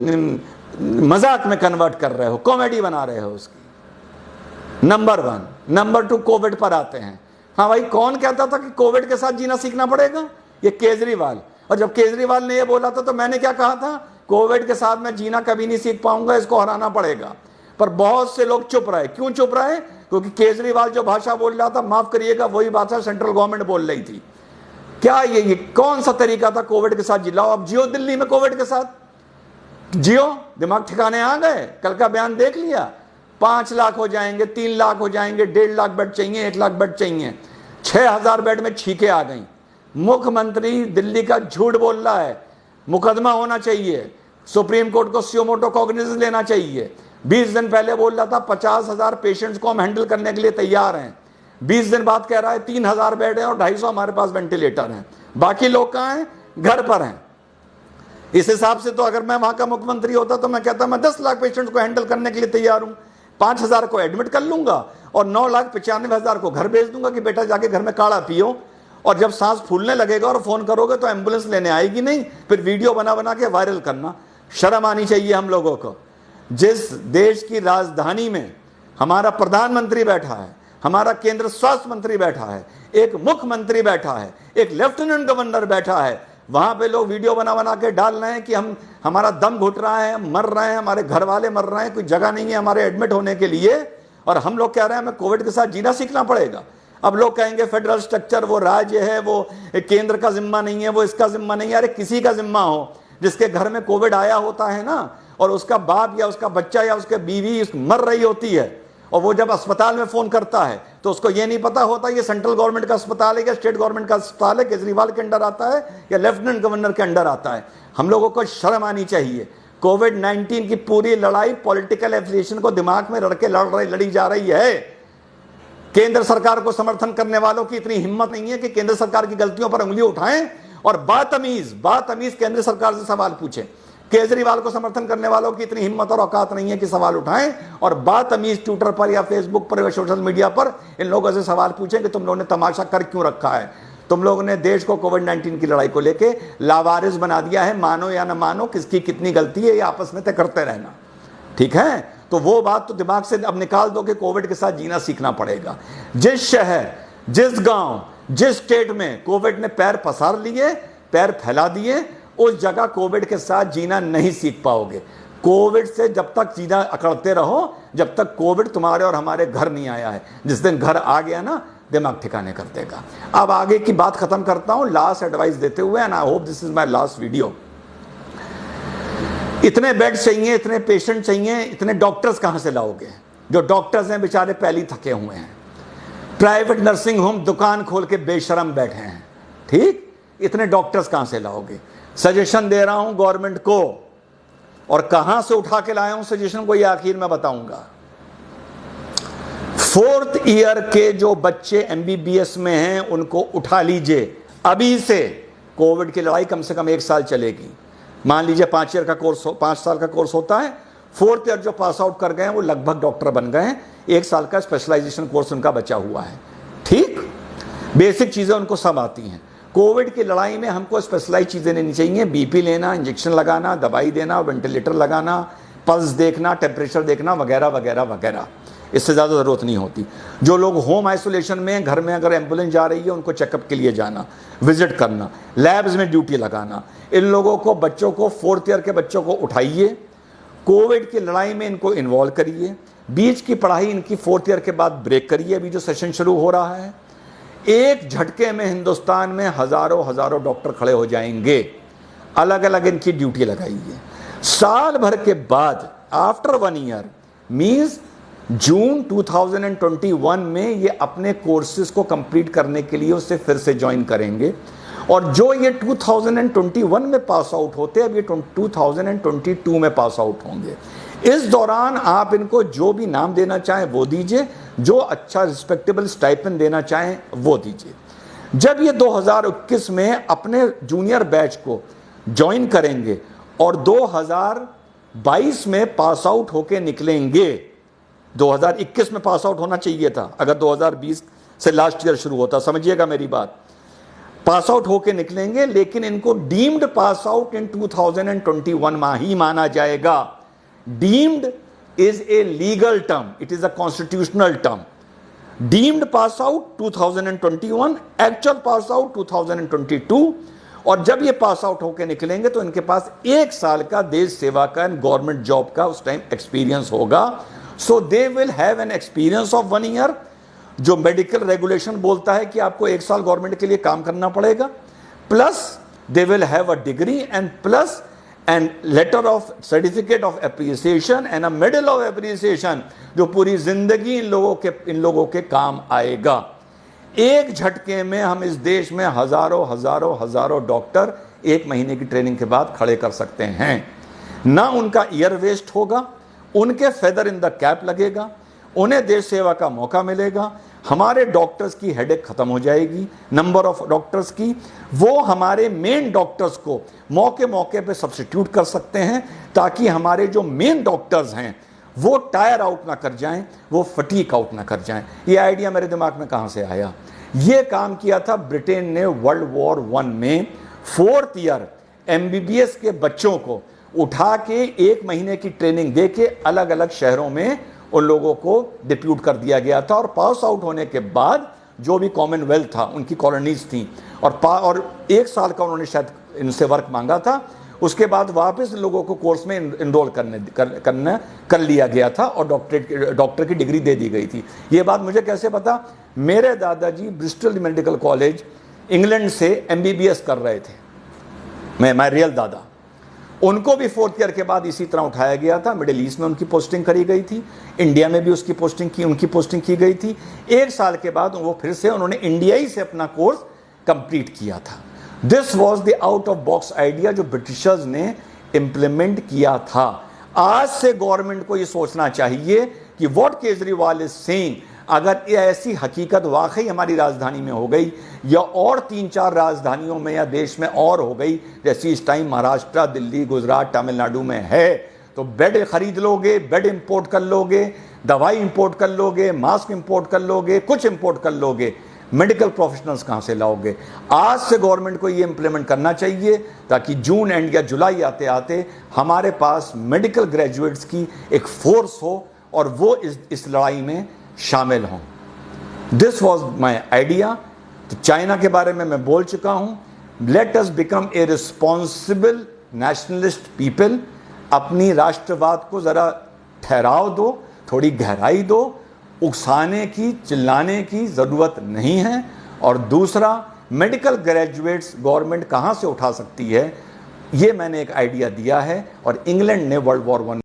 मजाक में कन्वर्ट कर रहे हो, कॉमेडी बना रहे हो उसकी। नंबर 1। नंबर 2, कोविड पर आते हैं। हाँ भाई, कौन कहता था कि कोविड के साथ जीना सीखना पड़ेगा? ये केजरीवाल। और जब केजरीवाल ने ये बोला था तो मैंने क्या कहा था? कोविड के साथ मैं जीना कभी नहीं सीख पाऊंगा, इसको हराना पड़ेगा। पर बहुत से लोग चुप रहे। क्यों चुप रहे? क्योंकि केजरीवाल जो भाषा बोल रहा था, माफ करिएगा, वही भाषा सेंट्रल गवर्नमेंट बोल रही थी। क्या ये कौन सा तरीका था कोविड के साथ जिलाओ? अब जियो दिल्ली में कोविड के साथ, जियो, दिमाग ठिकाने आ गए। कल का बयान देख लिया, 5 लाख हो जाएंगे, 3 लाख हो जाएंगे, 1.5 लाख बेड चाहिए, 1 लाख बेड चाहिए, 6,000 बेड में छींके आ गई। मुख्यमंत्री दिल्ली का झूठ बोल रहा है। मुकदमा होना चाहिए, सुप्रीम कोर्ट को सुमो मोटो कॉग्निजेंस लेना चाहिए। 20 दिन पहले बोल रहा था 50,000 पेशेंट्स को हम हैंडल करने के लिए तैयार हैं। 20 दिन बाद कह रहा है 3,000 बेड है और 250 हमारे पास वेंटिलेटर हैं। बाकी लोग कहाँ हैं? घर पर हैं। इस हिसाब से तो अगर मैं वहां का मुख्यमंत्री होता तो मैं कहता मैं 10 लाख पेशेंट्स को हैंडल करने के लिए तैयार हूं, 5,000 को एडमिट कर लूंगा और 9,95,000 को घर भेज दूंगा कि बेटा जाके घर में काढ़ा पियो। और जब सांस फूलने लगेगा और फोन करोगे तो एम्बुलेंस लेने आएगी नहीं, फिर वीडियो बना बना के वायरल करना। शर्म आनी चाहिए हम लोगों को। जिस देश की राजधानी में हमारा प्रधानमंत्री बैठा है, हमारा केंद्र स्वास्थ्य मंत्री बैठा है, एक मुख्यमंत्री बैठा है, एक लेफ्टिनेंट गवर्नर बैठा है, वहां पे लोग वीडियो बना बना के डाल रहे हैं कि हमारा दम घुट रहा है, हम मर रहे हैं, हमारे घर वाले मर रहे हैं, कोई जगह नहीं है हमारे एडमिट होने के लिए। और हम लोग कह रहे हैं हमें कोविड के साथ जीना सीखना पड़ेगा। अब लोग कहेंगे फेडरल स्ट्रक्चर, वो राज्य है, वो केंद्र का जिम्मा नहीं है, वो इसका जिम्मा नहीं है। अरे किसी का जिम्मा हो, जिसके घर में कोविड आया होता है ना, और उसका बाप या उसका बच्चा या उसके बीवी मर रही होती है, और वो जब अस्पताल में फोन करता है तो उसको ये नहीं पता होता ये सेंट्रल गवर्नमेंट का अस्पताल है या स्टेट गवर्नमेंट का अस्पताल है, केजरीवाल के अंडर आता है या लेफ्टिनेंट गवर्नर के अंडर आता है। हम लोगों को शर्म आनी चाहिए। कोविड-19 की पूरी लड़ाई पॉलिटिकल एफिलिएशन को दिमाग में रख के लड़ी जा रही है। केंद्र सरकार को समर्थन करने वालों की इतनी हिम्मत नहीं है कि केंद्र सरकार की गलतियों पर उंगली उठाएं और बातमीज केंद्र सरकार से सवाल पूछें। केजरीवाल को समर्थन करने वालों की इतनी हिम्मत और औकात नहीं है कि सवाल उठाएं और बातमीज ट्विटर पर या फेसबुक पर या सोशल मीडिया पर इन लोगों से सवाल पूछें कि तुम लोगों ने तमाशा कर क्यों रखा है। तुम लोगों ने देश को कोविड-19 की लड़ाई को लेके लावारिस बना दिया है। मानो या न मानो, किसकी कितनी गलती है ये आपस में तय करते रहना, ठीक है? तो वो बात तो दिमाग से अब निकाल दो कि कोविड के साथ जीना सीखना पड़ेगा। जिस शहर, जिस गांव, जिस स्टेट में कोविड ने पैर पसार लिए, पैर फैला दिए, उस जगह कोविड के साथ जीना नहीं सीख पाओगे। कोविड से जब तक जीना अकड़ते रहो, जब तक कोविड तुम्हारे और हमारे घर नहीं आया है। जिस दिन घर आ गया ना, दिमाग ठिकाने कर देगा। अब आगे की बात खत्म करता हूं लास्ट एडवाइस देते हुए, and I hope this is my last video. इतने बेड चाहिए, इतने पेशेंट चाहिए, इतने डॉक्टर्स कहां से लाओगे? जो डॉक्टर्स हैं बेचारे पहले ही थके हुए हैं। प्राइवेट नर्सिंग होम दुकान खोल के बेशरम बैठे हैं, ठीक? इतने डॉक्टर्स कहां से लाओगे? सजेशन दे रहा हूं गवर्नमेंट को, और कहां से उठा के लाया हूं सजेशन को ये आखिर में बताऊंगा। 4th ईयर के जो बच्चे MBBS में हैं उनको उठा लीजिए अभी से। कोविड की लड़ाई कम से कम 1 साल चलेगी। मान लीजिए 5 साल का कोर्स होता है। 4th ईयर जो पास आउट कर गए हैं वो लगभग डॉक्टर बन गए हैं। 1 साल का स्पेशलाइजेशन कोर्स उनका बचा हुआ है, ठीक? बेसिक चीजें उनको सब आती हैं। कोविड की लड़ाई में हमको स्पेशलाइज चीजें लेनी चाहिए। बीपी लेना, इंजेक्शन लगाना, दवाई देना, वेंटिलेटर लगाना, पल्स देखना, टेम्परेचर देखना, वगैरह वगैरह वगैरह। इससे ज़्यादा ज़रूरत नहीं होती। जो लोग होम आइसोलेशन में, घर में अगर एम्बुलेंस जा रही है उनको चेकअप के लिए जाना, विजिट करना, लैब्स में ड्यूटी लगाना। इन लोगों को, बच्चों को, 4th ईयर के बच्चों को उठाइए, कोविड की लड़ाई में इनको इन्वॉल्व करिए। बीच की पढ़ाई इनकी 4th ईयर के बाद ब्रेक करिए। अभी जो सेशन शुरू हो रहा है, एक झटके में हिंदुस्तान में हजारों डॉक्टर खड़े हो जाएंगे। अलग अलग इनकी ड्यूटी लगाइए। साल भर के बाद, आफ्टर 1 ईयर मींस जून 2021 में ये अपने कोर्सेज को कंप्लीट करने के लिए उससे फिर से ज्वाइन करेंगे। और जो ये 2021 में पास आउट होते हैं, अब ये 2022 में पास आउट होंगे। इस दौरान आप इनको जो भी नाम देना चाहें वो दीजिए, जो अच्छा रिस्पेक्टेबल स्टाइपेंड देना चाहें वो दीजिए। जब ये 2021 में अपने जूनियर बैच को ज्वाइन करेंगे और 2022 में पास आउट होके निकलेंगे, 2021 में पास आउट होना चाहिए था अगर 2020 से लास्ट ईयर शुरू होता, समझिएगा मेरी बात। पास आउट होके निकलेंगे, लेकिन इनको डीम्ड पास आउट इन 2021 ही माना जाएगा। Deemed is a legal term, it is a constitutional term. Deemed pass out 2021, actual pass out 2022। और जब ये पास आउट होकर निकलेंगे तो इनके पास 1 साल का देश सेवा का एंड गवर्नमेंट जॉब का उस टाइम एक्सपीरियंस होगा। So they will have an experience of 1 year. जो मेडिकल रेगुलेशन बोलता है कि आपको 1 साल गवर्नमेंट के लिए काम करना पड़ेगा, plus they will have a degree and plus and later of certificate of appreciation and a medal of appreciation, जो पूरी जिंदगी इन लोगों के काम आएगा। एक झटके में हम इस देश में हजारों डॉक्टर 1 महीने की ट्रेनिंग के बाद खड़े कर सकते हैं। ना उनका ईयर वेस्ट होगा, उनके फेदर इन द कैप लगेगा, उन्हें देश सेवा का मौका मिलेगा। हमारे डॉक्टर्स की हेडेक खत्म हो जाएगी, नंबर ऑफ डॉक्टर्स की। वो हमारे मेन डॉक्टर्स को मौके पे सब्स्टिट्यूट कर सकते हैं, ताकि हमारे जो मेन डॉक्टर्स हैं वो टायर आउट ना कर जाएं, वो फटीक आउट ना कर जाएं। ये आइडिया मेरे दिमाग में कहां से आया? ये काम किया था ब्रिटेन ने वर्ल्ड वॉर 1 में। 4th ईयर MBBS के बच्चों को उठा के 1 महीने की ट्रेनिंग दे के अलग अलग शहरों में उन लोगों को डिप्यूट कर दिया गया था। और पास आउट होने के बाद जो भी कॉमनवेल्थ था, उनकी कॉलोनीज थी, और 1 साल का उन्होंने शायद इनसे वर्क मांगा था। उसके बाद वापस लोगों को कोर्स में इनरोल कर लिया गया था और डॉक्टर की डिग्री दे दी गई थी। ये बात मुझे कैसे पता? मेरे दादाजी ब्रिस्टल मेडिकल कॉलेज इंग्लैंड से MBBS कर रहे थे। मैं रियल दादा, उनको भी 4th ईयर के बाद इसी तरह उठाया गया था। मिडिल ईस्ट में उनकी पोस्टिंग करी गई थी, इंडिया में भी उनकी पोस्टिंग की गई थी। 1 साल के बाद वो फिर से उन्होंने इंडिया ही से अपना कोर्स कंप्लीट किया था। This was the out of box idea जो ब्रिटिशर्स ने इंप्लीमेंट किया था। आज से गवर्नमेंट को ये सोचना चाहिए कि व्हाट केजरीवाल इज सेइंग, अगर ये ऐसी हकीकत वाकई हमारी राजधानी में हो गई या और 3-4 राजधानियों में या देश में और हो गई, जैसी इस टाइम महाराष्ट्र, दिल्ली, गुजरात, तमिलनाडु में है, तो बेड खरीद लोगे, बेड इंपोर्ट कर लोगे, दवाई इंपोर्ट कर लोगे, मास्क इंपोर्ट कर लोगे, कुछ इंपोर्ट कर लोगे, मेडिकल प्रोफेशनल्स कहां से लाओगे? आज से गवर्नमेंट को ये इंप्लीमेंट करना चाहिए, ताकि जून एंड या जुलाई आते आते हमारे पास मेडिकल ग्रेजुएट्स की एक फोर्स हो और वो इस लड़ाई में शामिल हों। This was my idea. तो चाइना के बारे में मैं बोल चुका हूं। Let us become a responsible nationalist people. अपनी राष्ट्रवाद को जरा ठहराव दो, थोड़ी गहराई दो, उकसाने की, चिल्लाने की जरूरत नहीं है। और दूसरा, मेडिकल ग्रेजुएट्स गवर्नमेंट कहां से उठा सकती है, ये मैंने एक आइडिया दिया है। और इंग्लैंड ने वर्ल्ड वॉर 1